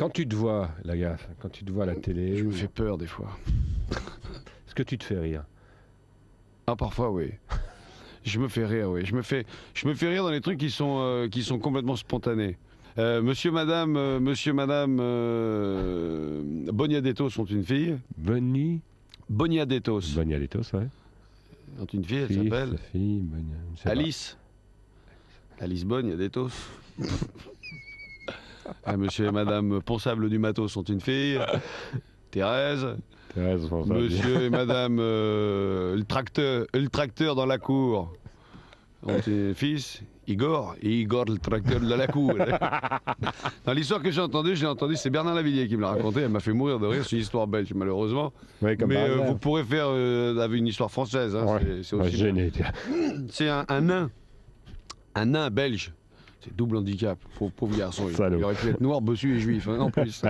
Quand tu te vois, la gaffe, quand tu te vois à la télé, Je me fais peur des fois. est-ce que tu te fais rire? Ah, parfois, oui. Je me fais rire, oui. Je me fais rire dans les trucs qui sont complètement spontanés. Monsieur, madame Boniadetto sont une fille. Bonnie, Boniadettos Bonnie Aletos, ouais. sont une fille, elle Fille, s'appelle sa fille, Bonnie, je sais pas. Alice. Alice Boniadettos. Monsieur et madame Ponsable du Matos sont une fille. Thérèse. Thérèse, on s'en va bien. Monsieur et madame le tracteur dans la cour ont un fils, Igor, et Igor le tracteur de la cour. Dans l'histoire que j'ai entendue, c'est Bernard Lavillier qui me l'a raconté, elle m'a fait mourir de rire, c'est une histoire belge malheureusement. Ouais, comme Mais par hasard. vous pourrez faire avec une histoire française, hein, Ouais, c'est ouais, aussi gêné. c'est un nain belge. C'est double handicap, pauvre garçon. Salaud. Il aurait pu être noir, bossu et juif, hein, en plus.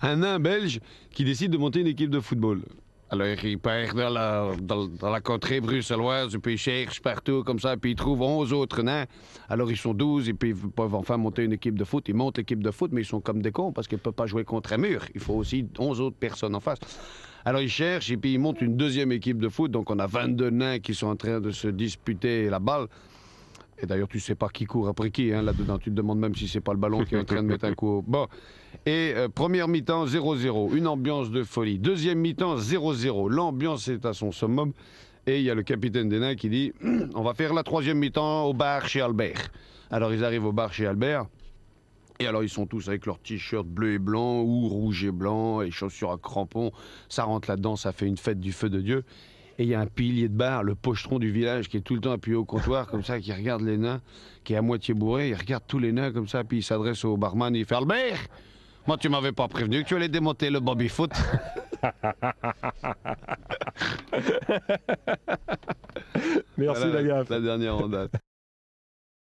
Un nain belge qui décide de monter une équipe de football. Alors il part dans la contrée bruxelloise, et puis il cherche partout comme ça, puis il trouve 11 autres nains. Alors ils sont 12, et puis ils peuvent enfin monter une équipe de foot. Ils montent l'équipe de foot, mais ils sont comme des cons, parce qu'ils ne peuvent pas jouer contre un mur. Il faut aussi 11 autres personnes en face. Alors ils cherchent, et puis ils montent une deuxième équipe de foot. Donc on a 22 nains qui sont en train de se disputer la balle. Et d'ailleurs, tu sais pas qui court après qui, hein, là-dedans. Tu te demandes même si c'est pas le ballon qui est en train de mettre un coup. Bon. Et première mi-temps, 0-0. Une ambiance de folie. Deuxième mi-temps, 0-0. L'ambiance est à son summum. Et il y a le capitaine des nains qui dit on va faire la troisième mi-temps au bar chez Albert. Alors ils arrivent au bar chez Albert. Et alors ils sont tous avec leurs t-shirts bleu et blanc ou rouge et blanc et chaussures à crampons. Ça rentre là-dedans, ça fait une fête du feu de Dieu. Et il y a un pilier de bar, le pochetron du village, qui est tout le temps appuyé au comptoir, comme ça, qui regarde les nains, qui est à moitié bourré, il regarde tous les nains comme ça, puis il s'adresse au barman, et il fait « Albert, moi tu m'avais pas prévenu que tu allais démonter le baby-foot. » Merci, Voilà, la gaffe. la dernière en date.